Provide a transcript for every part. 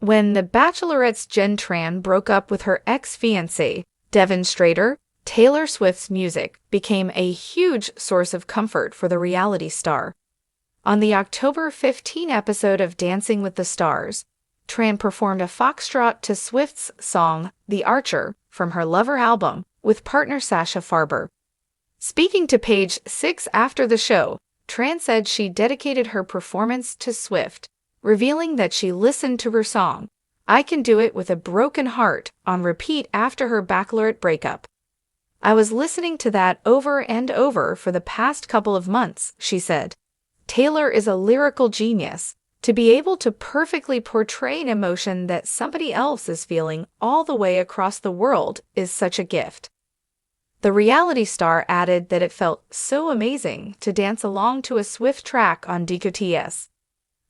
When the Bachelorette's Jenn Tran broke up with her ex-fiancé, Strader, Taylor Swift's music became a huge source of comfort for the reality star. On the October 15 episode of Dancing with the Stars, Tran performed a foxtrot to Swift's song, The Archer, from her Lover album, with partner Sasha Farber. Speaking to Page 6 after the show, Tran said she dedicated her performance to Swift, revealing that she listened to her song, I Can Do It with a Broken Heart, on repeat after her Bachelorette breakup. I was listening to that over and over for the past couple of months, she said. Taylor is a lyrical genius. To be able to perfectly portray an emotion that somebody else is feeling all the way across the world is such a gift. The reality star added that it felt so amazing to dance along to a Swift track on News.Is.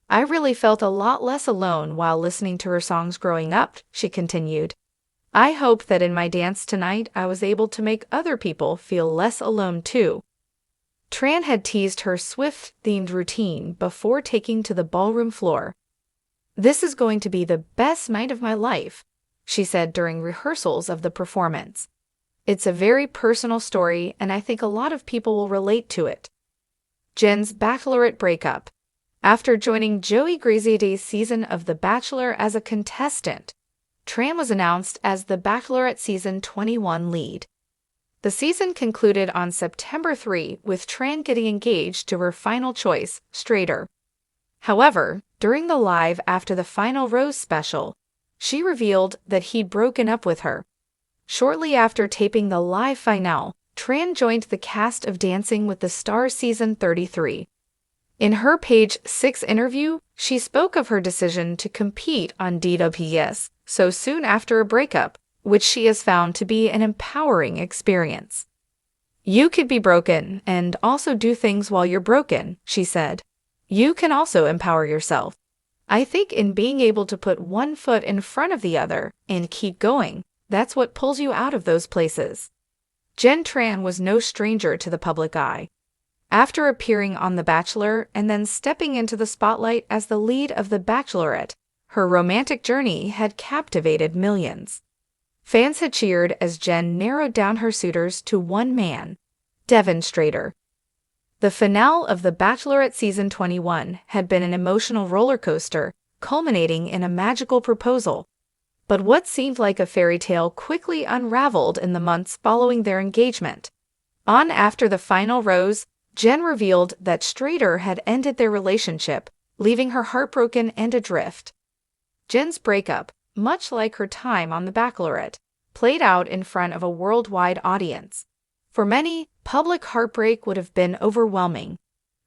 I really felt a lot less alone while listening to her songs growing up, she continued. I hope that in my dance tonight I was able to make other people feel less alone too. Tran had teased her Swift-themed routine before taking to the ballroom floor. This is going to be the best night of my life, she said during rehearsals of the performance. It's a very personal story and I think a lot of people will relate to it. Jen's Bachelorette breakup. After joining Joey Graziadei's season of The Bachelor as a contestant, Tran was announced as the Bachelorette Season 21 lead. The season concluded on September 3 with Tran getting engaged to her final choice, Strader. However, during the live after the final Rose special, she revealed that he'd broken up with her. Shortly after taping the live finale, Tran joined the cast of Dancing with the Stars Season 33. In her Page 6 interview, she spoke of her decision to compete on News.Is so soon after a breakup, which she has found to be an empowering experience. You could be broken and also do things while you're broken, she said. You can also empower yourself. I think in being able to put one foot in front of the other and keep going, that's what pulls you out of those places. Jenn Tran was no stranger to the public eye. After appearing on The Bachelor and then stepping into the spotlight as the lead of The Bachelorette, her romantic journey had captivated millions. Fans had cheered as Jenn narrowed down her suitors to one man, Strader. The finale of The Bachelorette Season 21 had been an emotional roller coaster, culminating in a magical proposal. But what seemed like a fairy tale quickly unraveled in the months following their engagement. On after the final rose, Jenn revealed that Strader had ended their relationship, leaving her heartbroken and adrift. Jen's breakup, much like her time on The Bachelorette, played out in front of a worldwide audience. For many, public heartbreak would have been overwhelming.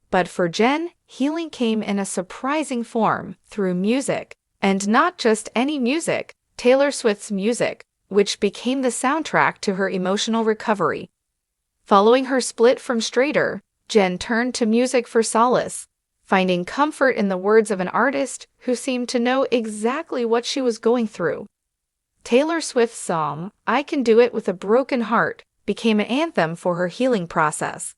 But for Jenn, healing came in a surprising form through music, and not just any music, Taylor Swift's music, which became the soundtrack to her emotional recovery. Following her split from Strader, Jenn turned to music for solace, finding comfort in the words of an artist who seemed to know exactly what she was going through. Taylor Swift's song, I Can Do It with a Broken Heart, became an anthem for her healing process.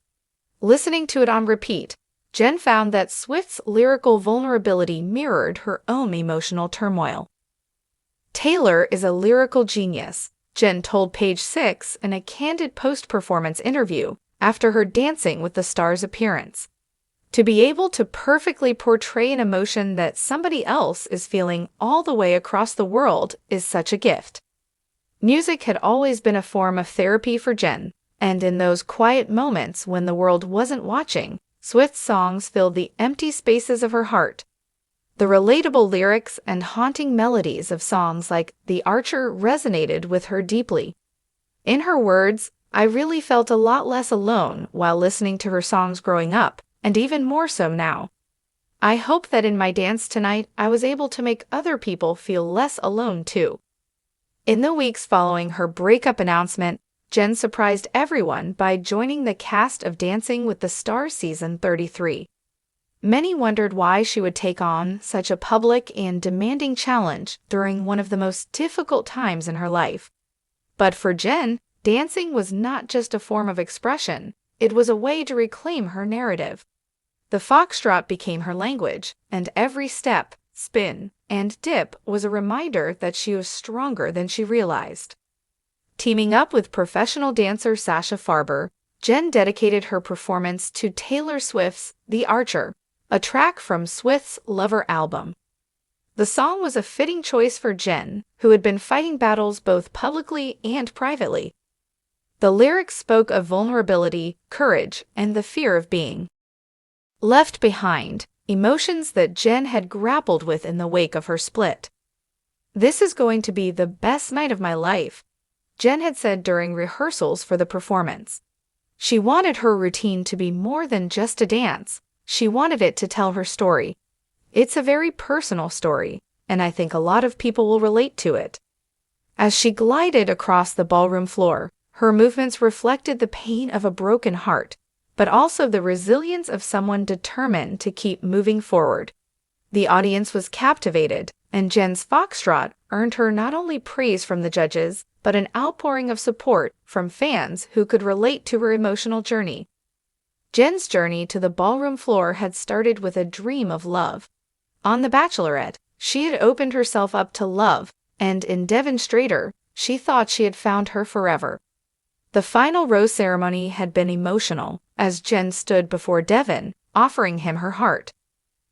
Listening to it on repeat, Jenn found that Swift's lyrical vulnerability mirrored her own emotional turmoil. Taylor is a lyrical genius, Jenn told Page 6 in a candid post-performance interview after her Dancing with the Stars appearance. To be able to perfectly portray an emotion that somebody else is feeling all the way across the world is such a gift. Music had always been a form of therapy for Jenn, and in those quiet moments when the world wasn't watching, Swift's songs filled the empty spaces of her heart. The relatable lyrics and haunting melodies of songs like The Archer resonated with her deeply. In her words, I really felt a lot less alone while listening to her songs growing up, and even more so now. I hope that in my dance tonight I was able to make other people feel less alone too. In the weeks following her breakup announcement, Jenn surprised everyone by joining the cast of Dancing with the Stars Season 33. Many wondered why she would take on such a public and demanding challenge during one of the most difficult times in her life. But for Jenn, dancing was not just a form of expression, it was a way to reclaim her narrative. The foxtrot became her language, and every step, spin, and dip was a reminder that she was stronger than she realized. Teaming up with professional dancer Sasha Farber, Jenn dedicated her performance to Taylor Swift's The Archer, a track from Swift's Lover album. The song was a fitting choice for Jenn, who had been fighting battles both publicly and privately. The lyrics spoke of vulnerability, courage, and the fear of being left behind, emotions that Jenn had grappled with in the wake of her split. "This is going to be the best night of my life," Jenn had said during rehearsals for the performance. She wanted her routine to be more than just a dance. She wanted it to tell her story. "It's a very personal story, and I think a lot of people will relate to it." As she glided across the ballroom floor, her movements reflected the pain of a broken heart, but also the resilience of someone determined to keep moving forward. The audience was captivated, and Jenn's foxtrot earned her not only praise from the judges, but an outpouring of support from fans who could relate to her emotional journey. Jenn's journey to the ballroom floor had started with a dream of love. On The Bachelorette, she had opened herself up to love, and in Devon Strader, she thought she had found her forever. The final rose ceremony had been emotional, as Jenn stood before Devon, offering him her heart.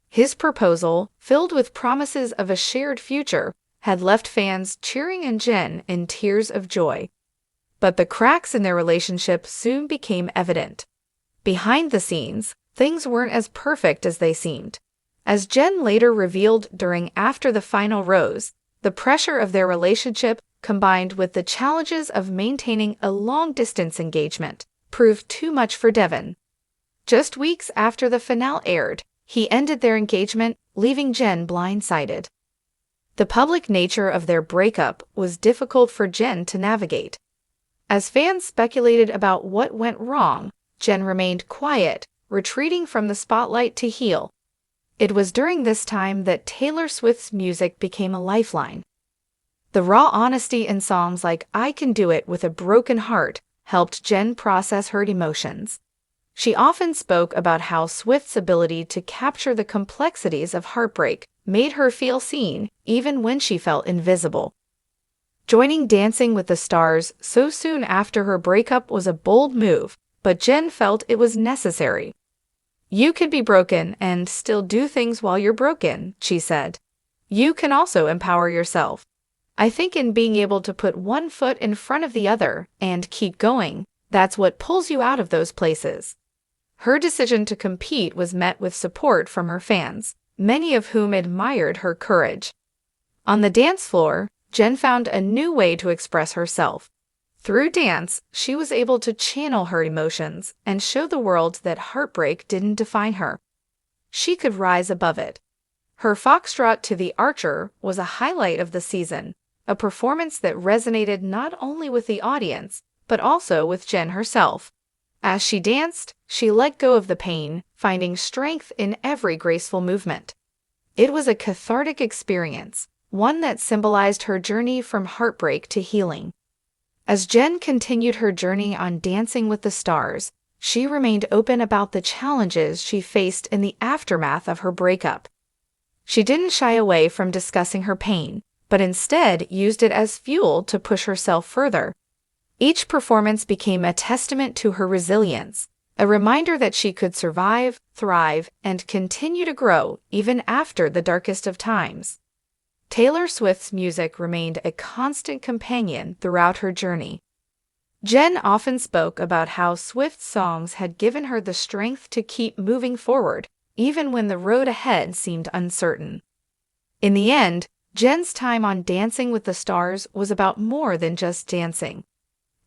His proposal, filled with promises of a shared future, had left fans cheering and Jenn in tears of joy. But the cracks in their relationship soon became evident. Behind the scenes, things weren't as perfect as they seemed. As Jenn later revealed during After the Final Rose, the pressure of their relationship, combined with the challenges of maintaining a long-distance engagement, proved too much for Devon. Just weeks after the finale aired, he ended their engagement, leaving Jenn blindsided. The public nature of their breakup was difficult for Jenn to navigate. As fans speculated about what went wrong, Jenn remained quiet, retreating from the spotlight to heal. It was during this time that Taylor Swift's music became a lifeline. The raw honesty in songs like I Can Do It with a Broken Heart helped Jenn process her emotions. She often spoke about how Swift's ability to capture the complexities of heartbreak made her feel seen even when she felt invisible. Joining Dancing with the Stars so soon after her breakup was a bold move, but Jenn felt it was necessary. "You could be broken and still do things while you're broken," she said. "You can also empower yourself. I think in being able to put one foot in front of the other and keep going, that's what pulls you out of those places." Her decision to compete was met with support from her fans, many of whom admired her courage. On the dance floor, Jenn found a new way to express herself. Through dance, she was able to channel her emotions and show the world that heartbreak didn't define her. She could rise above it. Her foxtrot to The Archer was a highlight of the season, a performance that resonated not only with the audience, but also with Jenn herself. As she danced, she let go of the pain, finding strength in every graceful movement. It was a cathartic experience, one that symbolized her journey from heartbreak to healing. As Jenn continued her journey on Dancing with the Stars, she remained open about the challenges she faced in the aftermath of her breakup. She didn't shy away from discussing her pain, but instead used it as fuel to push herself further. Each performance became a testament to her resilience, a reminder that she could survive, thrive, and continue to grow even after the darkest of times. Taylor Swift's music remained a constant companion throughout her journey. Jenn often spoke about how Swift's songs had given her the strength to keep moving forward, even when the road ahead seemed uncertain. In the end, Jenn's time on Dancing with the Stars was about more than just dancing.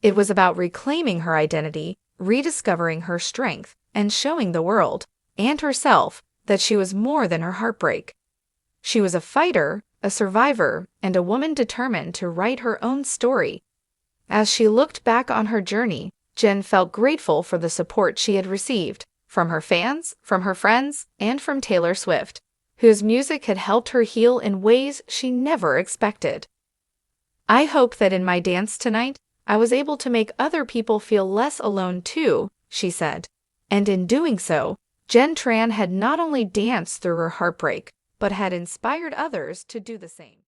It was about reclaiming her identity, rediscovering her strength, and showing the world, and herself, that she was more than her heartbreak. She was a fighter, a survivor, and a woman determined to write her own story. As she looked back on her journey, Jenn felt grateful for the support she had received, from her fans, from her friends, and from Taylor Swift, whose music had helped her heal in ways she never expected. "I hope that in my dance tonight, I was able to make other people feel less alone too," she said. And in doing so, Jenn Tran had not only danced through her heartbreak, but had inspired others to do the same.